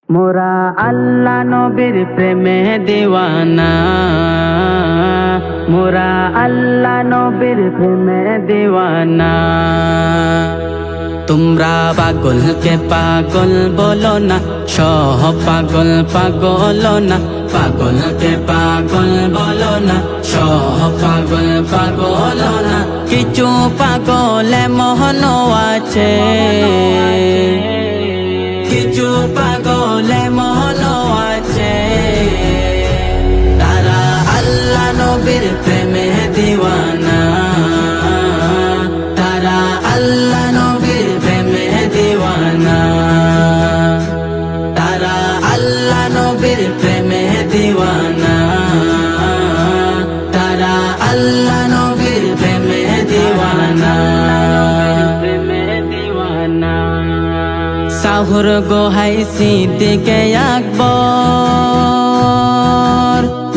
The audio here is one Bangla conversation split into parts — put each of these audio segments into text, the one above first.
মোরা আল্লাহ নবীর প্রেমে দিওয়ানা, মোরা আল্লাহ নবীর প্রেমে দিওয়ানা। তোমরা পাগলকে পাগল বলো না, সহ পাগল পাগল না। পাগলকে পাগল বলো না, সহ পাগল পাগল না। কিছু পাগল মোহন আছে, কিছু পাগল মোহন আছে। তারা আল্লাহ নবীর প্রেমে দিওয়ানা, তারা আল্লাহ নবীর প্রেমে দিওয়ানা, তারা আল্লাহ নবীর প্রেমে দিওয়ানা, তারা আল্লাহ নবীর প্রেমে দিওয়ানা। সাহুর গোহাই সিদ্দিকে আকবর,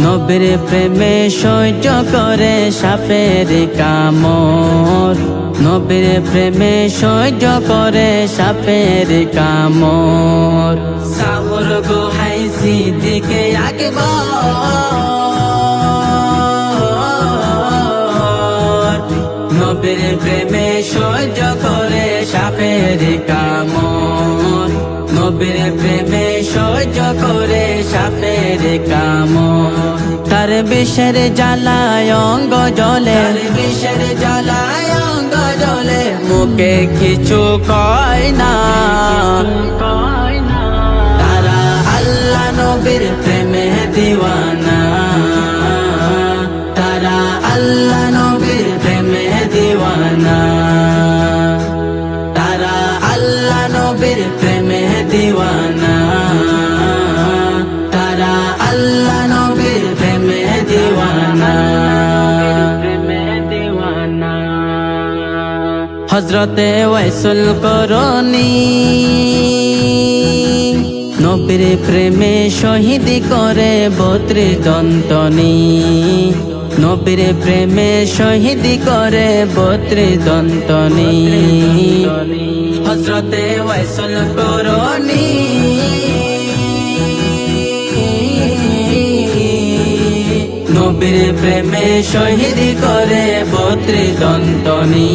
নবীর প্রেমে সহ্য করে সাপের কামড়। নবীর প্রেমে সহ্য করে সাপের কামড়। সাহুর গোহাই সিদ্দিকে আকবর, নবীর প্রেমে সহ্য করে সাপের কামড়। নবীর প্রেমে সহ্য করে সাপের কামড়। তার বিষের জ্বালায় অঙ্গ জ্বলে, বিষের জ্বালায় অঙ্গ জ্বলে। মুখে কিছু কয় না, তারা আল্লাহ নবীর প্রেমে দিওয়ানা, তারা আল্লাহ নবীর প্রেমে দিওয়ানা, তারা আল্লাহ নবীর প্রেমে দিওয়ানা, তারা আল্লাহ নবীর প্রেমে দিওয়ানা। হযরতে ওয়াইসুল করনি নবীর প্রেমে শহীদ করে 32 দন্তনি। নবীর প্রেমে শহীদ করে 32 দন্তনি। হযরতে ওয়াইসুল করনি নবীর প্রেমে শহীদ করে 32 দন্তনি।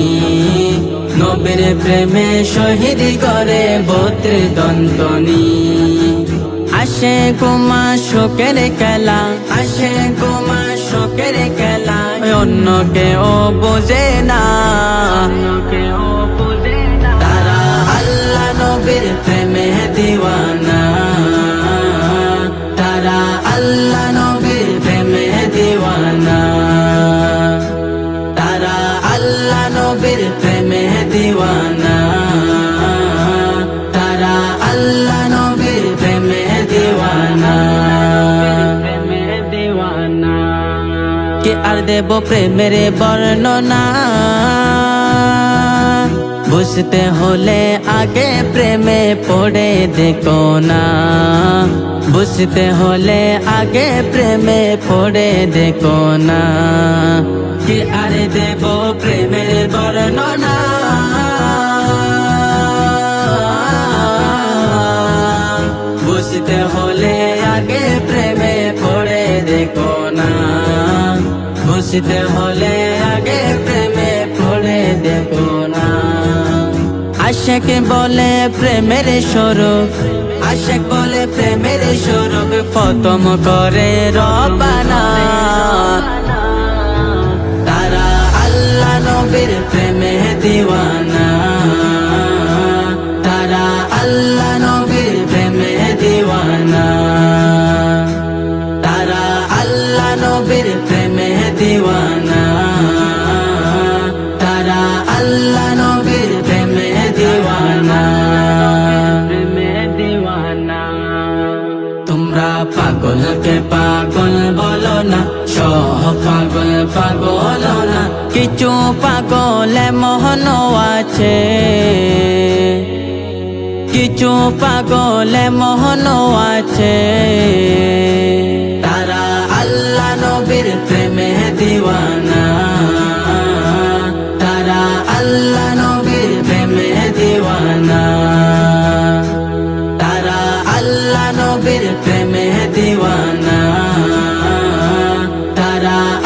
নবীর প্রেমে শহীদ করে 32 দন্তনি। আসে কুমা শোকের খেলা, আসে কুমা শোকের খেলা। অন্য কেউ বোঝে না, তারা আল্লাহ নবীর প্রেমে দিওয়ানা, তারা আল্লাহ নবীর প্রেমে দিওয়ানা, তারা আল্লাহ নবীর প্রেমে দিওয়ানা, তারা আল্লাহ নবীর প্রেমে দিওয়ানা। কে আর দেব প্রেমের বর্ণনা, বুঝতে হলে আগে প্রেমে পড়ে দেখো না। বুঝতে হলে আগে প্রেমে পড়ে দেখো না। কে আর দেব প্রেমের বর্ণনা, বুঝতে হলে আগে প্রেমে পড়ে দেখো না। বুঝতে হলে আগে প্রেমে পড়ে দেখো না। আশেক বলে প্রেমের স্বরূপ, আশেক বলে প্রেমের স্বরূপ। খতম করে রবানা, তারা আল্লাহ নবীর প্রেমে দিওয়ানা, তারা আল্লাহ নবীর প্রেমে দিওয়ানা, তারা আল্লাহ নবীর প্রেমে দিওয়ানা, তারা আল্লাহ নবীর প্রেমে দিওয়ানা। তোমরা পাগলকে পাগল বলো না, সহ পাগল পাগল না। কিছু পাগল মোহন আছে, কিছু পাগল মোহন আছে। তারা আল্লাহ নবীর প্রেমে দিওয়ানা, তারা আল্লাহ নবীর প্রেমে দিওয়ানা, তারা আল্লাহ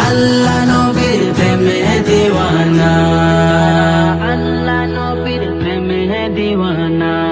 আল্লাহ নবীর প্রেমে দিওয়ানা, আল্লাহ নবীর প্রেমে দিওয়ানা।